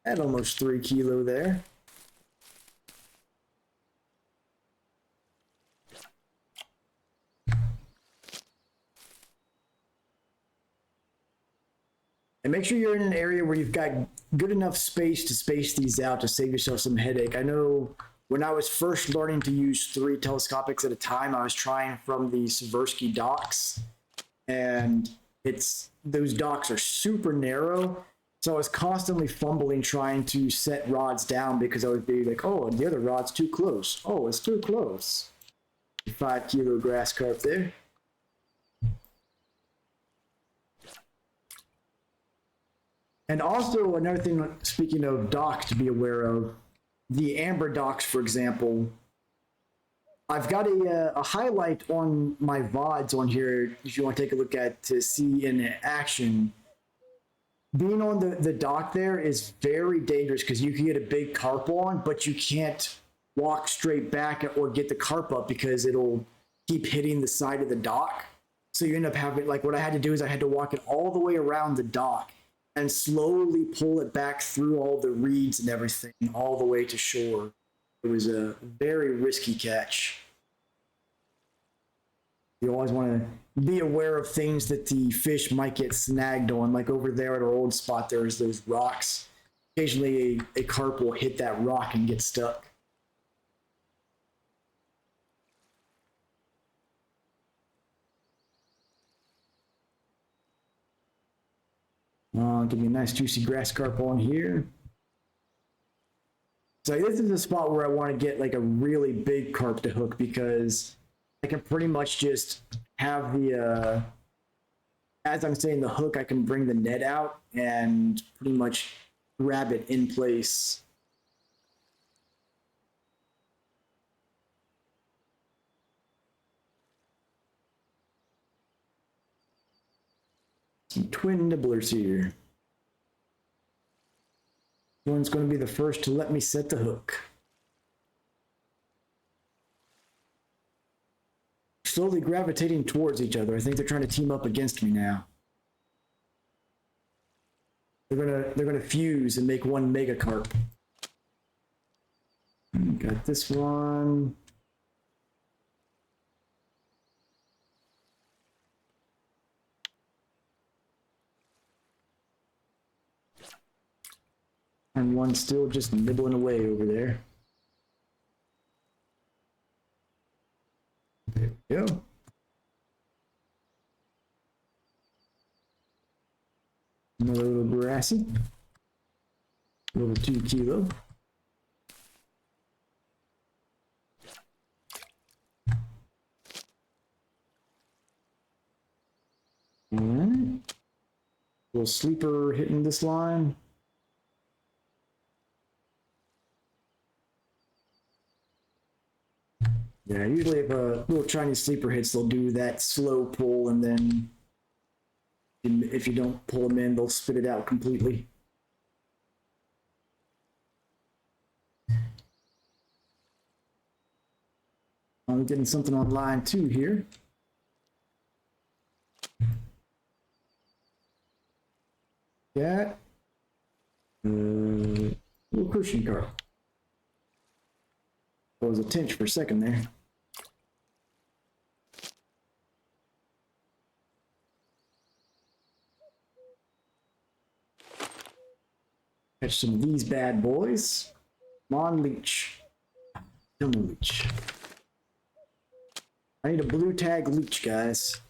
At almost 3 kilo there. And make sure you're in an area where you've got good enough space to space these out to save yourself some headache. I know when I was first learning to use 3 telescopics at a time, I was trying from the Seversky docks, and those docks are super narrow. So I was constantly fumbling trying to set rods down because I would be like, oh, the other rod's too close. Oh, it's too close. 5 kilo grass carp there. And also another thing, speaking of docks to be aware of, the amber docks, for example, I've got a highlight on my VODs on here if you want to take a look at to see in action. Being on the dock there is very dangerous because you can get a big carp on, but you can't walk straight back or get the carp up because it'll keep hitting the side of the dock. So you end up having, like what I had to do is I had to walk it all the way around the dock and slowly pull it back through all the reeds and everything all the way to shore. It was a very risky catch. You always want to be aware of things that the fish might get snagged on. Like over there at our old spot, there's those rocks. Occasionally a carp will hit that rock and get stuck. Give me a nice juicy grass carp on here. So this is a spot where I want to get like a really big carp to hook because I can pretty much just have the, as I'm saying the hook, I can bring the net out and pretty much grab it in place. Some twin nibblers here. One's going to be the first to let me set the hook. Slowly gravitating towards each other. I think they're trying to team up against me now. They're gonna fuse and make one mega carp. Got this one. And one still just nibbling away over there. There we go. Another little brassy. Little 2 kilo. Alright. Little sleeper hitting this line. Yeah, usually if a little Chinese sleeper hits, they'll do that slow pull, and then if you don't pull them in, they'll spit it out completely. I'm getting something on line 2 here. Yeah. Little cushion carp. That was a tinge for a second there. Catch some of these bad boys. Come on, leech. Come on, leech. I need a blue tag leech, guys.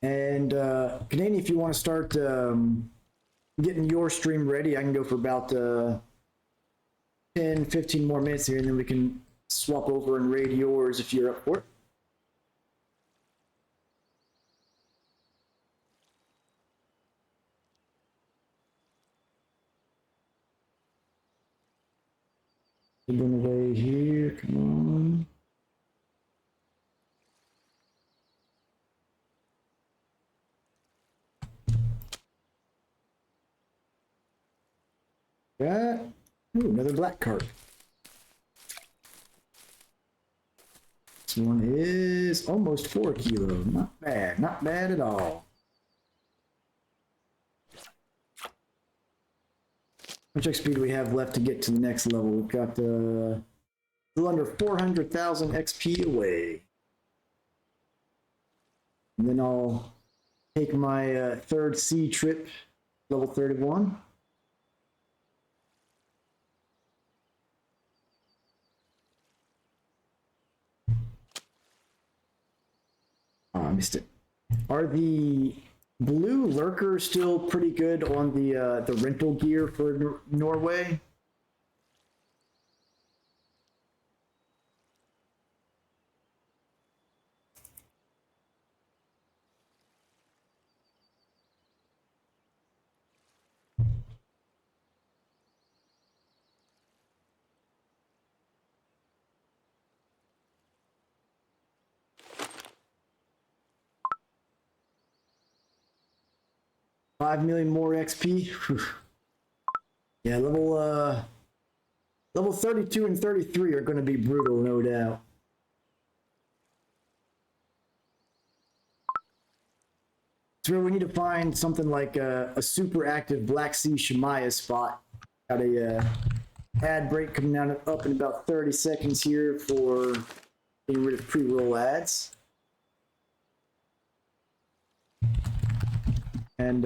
And Canadian, if you want to start getting your stream ready, I can go for about 10, 15 more minutes here, and then we can swap over and raid yours if you're up for it. Moving away here, come on. Got another black carp. This one is almost 4 kilo. Not bad, not bad at all. How much XP do we have left to get to the next level? We've got a little under 400,000 XP away. And then I'll take my third sea trip, level 31. Oh, I missed it. Are the blue lurkers still pretty good on the rental gear for Norway? $5 million more XP. Yeah, level 32 and 33 are going to be brutal, no doubt. So we need to find something like a super active Black Sea Shemaya spot. Got a ad break coming down up in about 30 seconds here for getting rid of pre-roll ads. And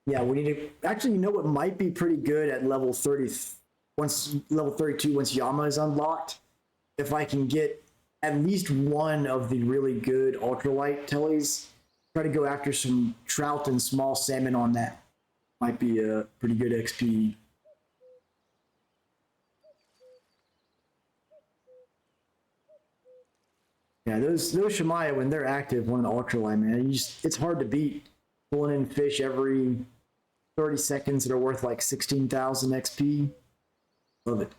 yeah, we need to actually, you know what might be pretty good at level 30 once level 32 once Yama is unlocked. If I can get at least one of the really good ultralight tellies, try to go after some trout and small salmon on that. Might be a pretty good XP. Yeah, those Shemaya, when they're active on an ultralight, man, it's hard to beat. Pulling in fish every 30 seconds that are worth like 16,000 XP. Love it.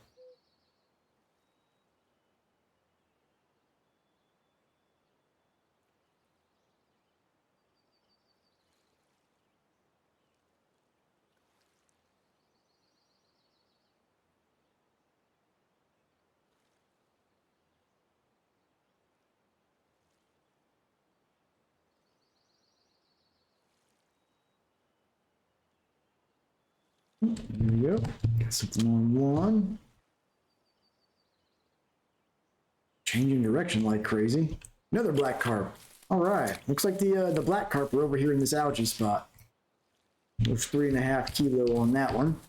There we go. Got something on one. Changing direction like crazy. Another black carp. All right. Looks like the black carp are over here in this algae spot. There's 3.5 kilo on that one.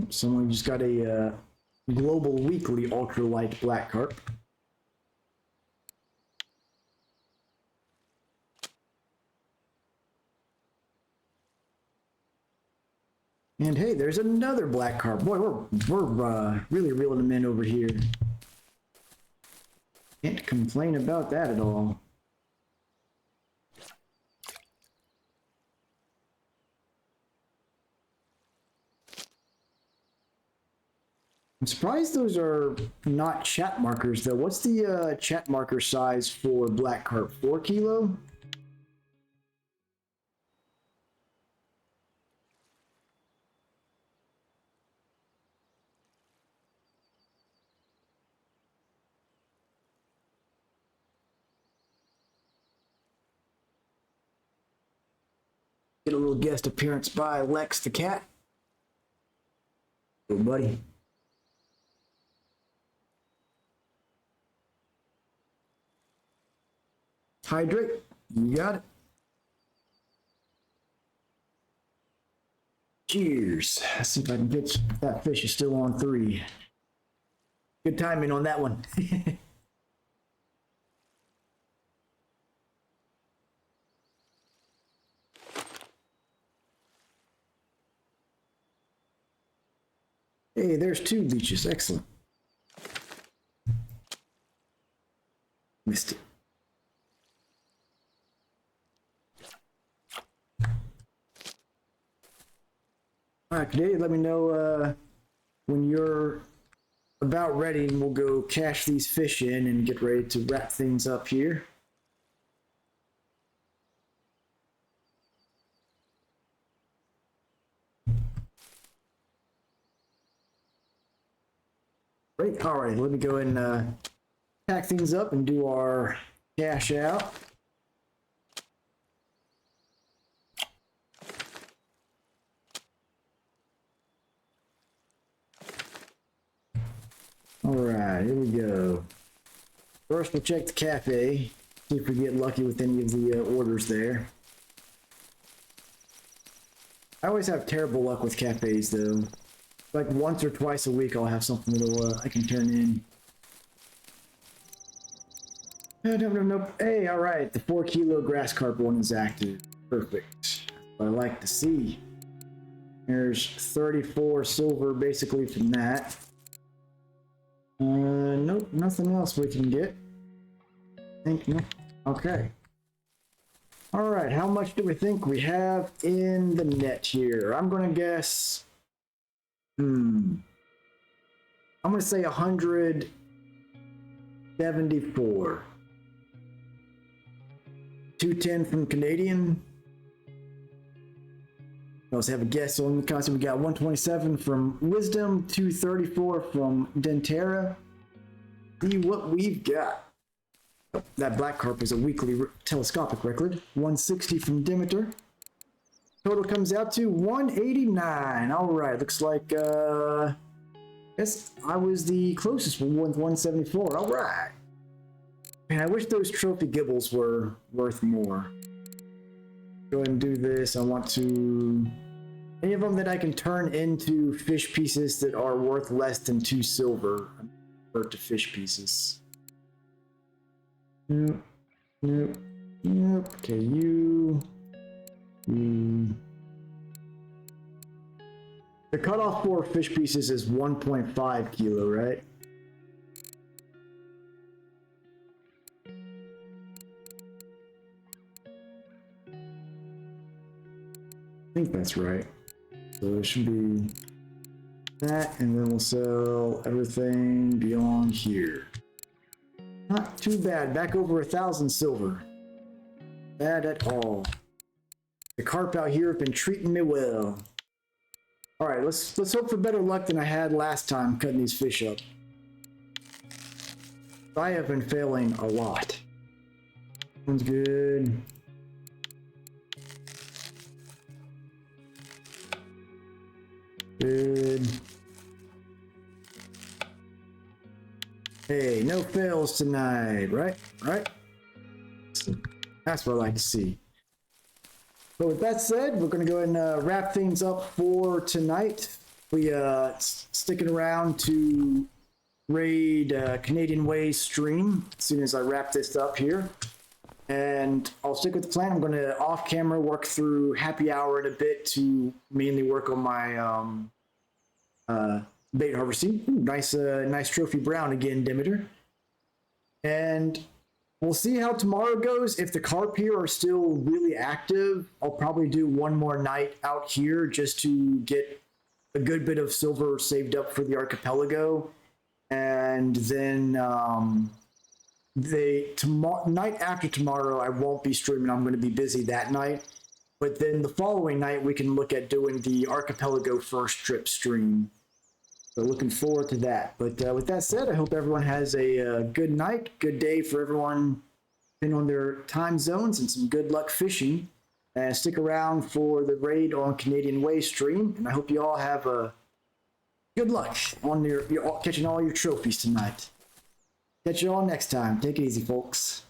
Someone just got a global weekly ultralight black carp. And hey, there's another black carp. Boy, we're really reeling them in over here. Can't complain about that at all. I'm surprised those are not chat markers though. What's the chat marker size for black carp? 4 kilo? Get a little guest appearance by Lex the cat. Hey, buddy. Hydrate. You got it. Cheers. Let's see if I can get that fish is still on 3. Good timing on that one. Hey, there's 2 leeches. Excellent. Missed it. All right, Canadian, let me know when you're about ready, and we'll go cash these fish in and get ready to wrap things up here. Great. All right, let me go and pack things up and do our cash out. All right, here we go. First, we'll check the cafe, see if we get lucky with any of the orders there. I always have terrible luck with cafes, though. Like once or twice a week, I'll have something that I can turn in. Nope. Hey, all right, the 4 kilo grass carp one is active. Perfect. What I like to see. There's 34 silver basically from that. Nope, nothing else we can get. Think no. Okay. All right, how much do we think we have in the net here? I'm gonna guess. I'm gonna say 174. 210 from Canadian. I also have a guess on the concept. We got 127 from Wisdom, 234 from Dentera. See what we've got. That black carp is a weekly telescopic record. 160 from Demeter. Total comes out to 189. All right, looks like guess I was the closest one with 174. All right. Man, I wish those trophy gibbles were worth more. Go ahead and do this. I want to any of them that I can turn into fish pieces that are worth less than 2 silver. Convert to fish pieces. Nope. Okay, you. The cutoff for fish pieces is 1.5 kilo, right? I think that's right. So it should be that, and then we'll sell everything beyond here. Not too bad. Back over 1,000 silver. Bad at all. The carp out here have been treating me well. All right, let's hope for better luck than I had last time cutting these fish up. I have been failing a lot. One's good. Good. Hey, no fails tonight, right? Right? That's what I like to see. But with that said, we're going to go ahead and wrap things up for tonight. We sticking around to raid Canadian Way's stream as soon as I wrap this up here. And I'll stick with the plan. I'm going to off camera work through happy hour in a bit to mainly work on my bait harvesting. Ooh, nice trophy brown again, Demeter. And we'll see how tomorrow goes. If the carp here are still really active, I'll probably do one more night out here just to get a good bit of silver saved up for the archipelago. And then night after tomorrow, I won't be streaming. I'm going to be busy that night. But then the following night, we can look at doing the archipelago first trip stream. So looking forward to that. But with that said, I hope everyone has a good night, good day for everyone in on their time zones, and some good luck fishing. and stick around for the raid on Canadian Way stream. And I hope you all have a good luck on your catching all your trophies tonight. Catch you all next time. Take it easy, folks.